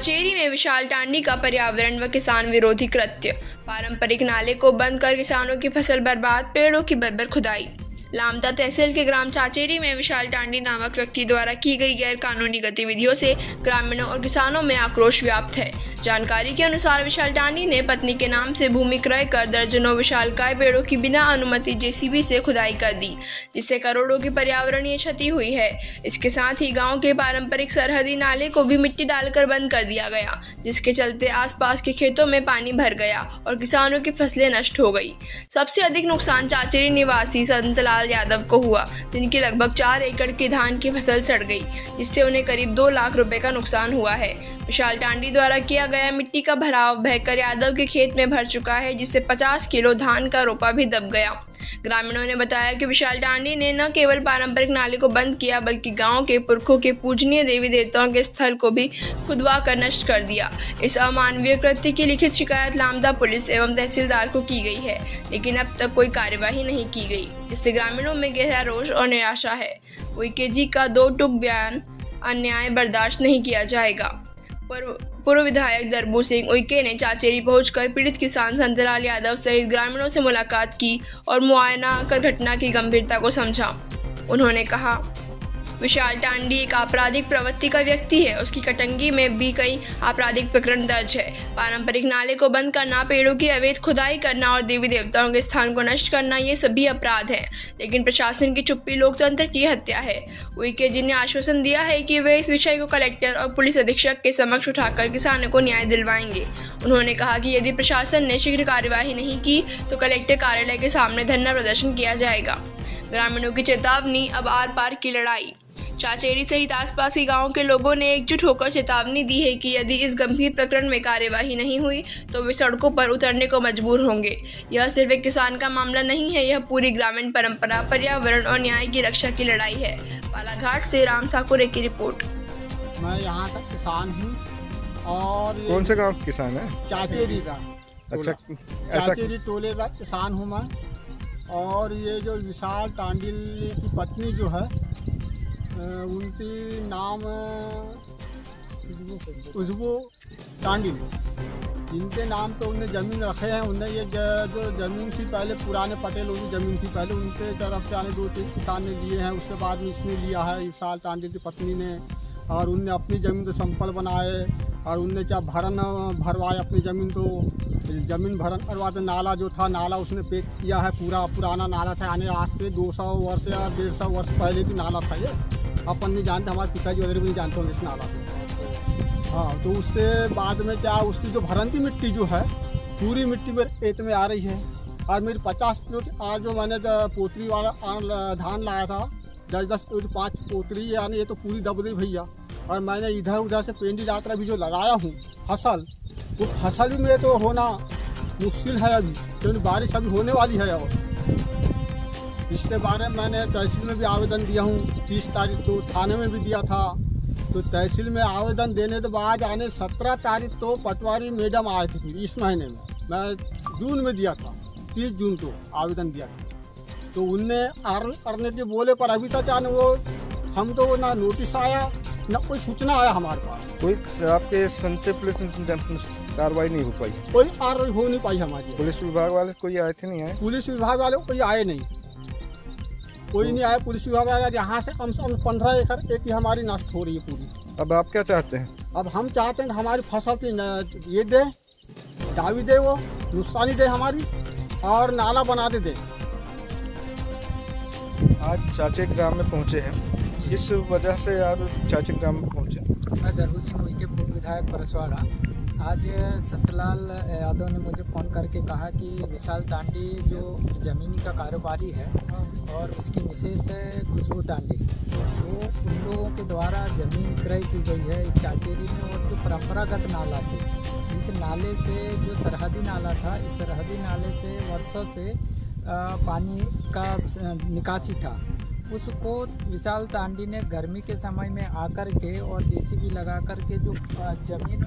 चाचेरी में विशाल टांडी का पर्यावरण व किसान विरोधी कृत्य। पारंपरिक नाले को बंद कर किसानों की फसल बर्बाद, पेड़ों की बर्बर खुदाई। लामता तहसील के ग्राम चाचेरी में विशाल टांडी नामक व्यक्ति द्वारा की गई गैर कानूनी गतिविधियों से ग्रामीणों और किसानों में आक्रोश व्याप्त है। जानकारी के अनुसार विशाल टांडी ने पत्नी के नाम से भूमि क्रय कर दर्जनों विशालकाय पेड़ों की बिना अनुमति जेसीबी से खुदाई कर दी, जिससे करोड़ों की पर्यावरणीय क्षति हुई है। इसके साथ ही गाँव के पारंपरिक सरहदी नाले को भी मिट्टी डालकर बंद कर दिया गया, जिसके चलते आसपास के खेतों में पानी भर गया और किसानों की फसलें नष्ट हो गई। सबसे अधिक नुकसान चाचेरी निवासी संतलाल यादव को हुआ, जिनकी लगभग 4 एकड़ की धान की फसल सड़ गई, जिससे उन्हें करीब 2 लाख रुपए का नुकसान हुआ है। विशाल टांडी द्वारा किया गया मिट्टी का भराव बहकर यादव के खेत में भर चुका है, जिससे 50 किलो धान का रोपा भी दब गया। ग्रामीणों ने बताया कि विशाल टांडी ने न केवल पारंपरिक नाले को बंद किया, बल्कि गांव के पुरखों के पूजनीय देवी देवताओं के स्थल को भी खुदवा कर नष्ट कर दिया। इस अमानवीय कृत्य की लिखित शिकायत लामदा पुलिस एवं तहसीलदार को की गई है, लेकिन अब तक कोई कार्यवाही नहीं की गई, जिससे ग्रामीणों में गहरा रोष और निराशा है। उइके जी का 2 टूक बयान, अन्याय बर्दाश्त नहीं किया जाएगा। पूर्व विधायक दरबू सिंह उइके ने चाचेरी पहुंचकर पीड़ित किसान संतलाल यादव सहित ग्रामीणों से मुलाकात की और मुआयना कर घटना की गंभीरता को समझा। उन्होंने कहा, विशाल टांडी एक आपराधिक प्रवृत्ति का व्यक्ति है, उसकी कटंगी में भी कई आपराधिक प्रकरण दर्ज है। पारंपरिक नाले को बंद करना, पेड़ों की अवैध खुदाई करना और देवी देवताओं के स्थान को नष्ट करना, ये सभी अपराध हैं, लेकिन प्रशासन की चुप्पी लोकतंत्र की हत्या है। उइके जी ने आश्वासन दिया है कि वे इस विषय को कलेक्टर और पुलिस अधीक्षक के समक्ष उठाकर किसानों को न्याय दिलवाएंगे। उन्होंने कहा कि यदि प्रशासन ने शीघ्र कार्यवाही नहीं की तो कलेक्टर कार्यालय के सामने धरना प्रदर्शन किया जाएगा। ग्रामीणों की चेतावनी, अब आर पार की लड़ाई। चाचेरी सहित आसपास के गांवों के लोगों ने एकजुट होकर चेतावनी दी है कि यदि इस गंभीर प्रकरण में कार्यवाही नहीं हुई तो वे सड़कों पर उतरने को मजबूर होंगे। यह सिर्फ एक किसान का मामला नहीं है, यह पूरी ग्रामीण परंपरा, पर्यावरण और न्याय की रक्षा की लड़ाई है। बालाघाट से राम साकुरे की रिपोर्ट। मैं यहाँ का किसान हूँ। और कौन से गाँव का किसान है? चाचेरी का। अच्छा, चाचेरी टोले का किसान हूँ मैं। और ये जो विशाल टांडी की पत्नी जो है, उनकी नाम खुशबू टांडी, जिनके नाम पे उन्हें ज़मीन रखे हैं। उन्हें ये जो ज़मीन थी पहले, पुराने पटेल उनकी ज़मीन थी पहले, उनके तरफ से आने 2-3 किसान ने लिए हैं। उसके बाद में इसने लिया है विशाल टांडी की पत्नी ने, और उनने अपनी ज़मीन को संपल बनाए और उनने क्या भरन भरवाए अपनी ज़मीन को। ज़मीन भरन करवाते, नाला जो था, नाला उसने पेक किया है, पूरा पुराना नाला था, यानी आज से 200 वर्ष या 150 वर्ष पहले भी नाला था ये। अपन नहीं जानते, हमारे पिताजी वगैरह भी नहीं जानते होंगे इस नाला को। हाँ, तो उसके बाद में क्या, उसकी जो भरंती मिट्टी जो है, पूरी मिट्टी मेरे खेत में आ रही है। और मेरी 50 किलो आज जो मैंने पोतरी वाला धान लाया था, 10-10 किलो 5 पोतरी, यानी ये तो पूरी दब गई भैया। और मैंने इधर उधर से पेंडी डाकर भी जो लगाया हूँ फसल, वो फसल भी मेरे तो होना मुश्किल है अभी, क्योंकि बारिश अभी होने वाली है। और इसके बारे में मैंने तहसील में भी आवेदन दिया हूँ, 30 तारीख को थाने में भी दिया था। तो तहसील में आवेदन देने के बाद आने 17 तारीख को पटवारी मैडम आए थे इस महीने में। मैं जून में दिया था, 30 जून को आवेदन दिया था। तो उनने करने के बोले, पर अभी तक जाने वो हम तो ना नोटिस आया ना कोई सूचना आया हमारे पास। कोई आपके संचय पुलिस कार्रवाई नहीं हो पाई? कोई कार्रवाई हो नहीं पाई हमारी। पुलिस विभाग वाले कोई आए थे? नहीं आए पुलिस विभाग वाले कोई आए नहीं, कोई नहीं आया पुलिस विभाग वाले। यहाँ से कम से कम 15 एकड़ खेती हमारी नष्ट हो रही है पूरी। अब आप क्या चाहते हैं? अब हम चाहते हैं कि हमारी फसल की ये दे, दावी दे, वो नुकसानी दे हमारी, और नाला बना दे। आज चाचे ग्राम में पहुँचे हैं, किस वजह से आप चाचे ग्राम में पहुँचे? मैं दरबू सिंह उइके पूर्व विधायक परसवाड़ा। आज संतलाल यादव ने मुझे फ़ोन करके कहा कि विशाल टांडी जो ज़मीनी का कारोबारी है और उसकी मिसेस है खुशबू टांडी, वो उन लोगों के द्वारा ज़मीन क्रय की गई है इस चाचेरी में। और जो परंपरागत नाला थे, इस नाले से जो सरहदी नाला था, इस सरहदी नाले से वर्षों से पानी का निकासी था, उसको विशाल टांडी ने गर्मी के समय में आकर के और जेसीबी लगा कर के जो ज़मीन,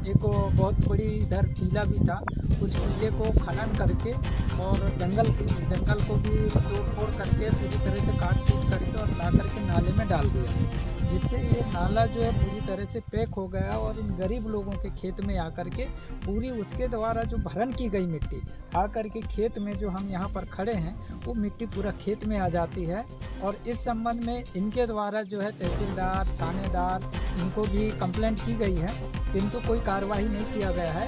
एक बहुत बड़ी इधर टीला भी था, उस टीले को खनन करके और जंगल को भी तोड़ फोड़ करके पूरी तरह से काट कूट करके और ला करके नाले में डाल दिया, जिससे ये नाला जो है पूरी तरह से पैक हो गया और इन गरीब लोगों के खेत में आकर के पूरी उसके द्वारा जो भरण की गई मिट्टी आकर के खेत में जो हम यहाँ पर खड़े हैं वो मिट्टी पूरा खेत में आ जाती है। और इस संबंध में इनके द्वारा जो है तहसीलदार, थानेदार, इनको भी कंप्लेंट की गई है, किंतु कोई कार्रवाई नहीं किया गया है।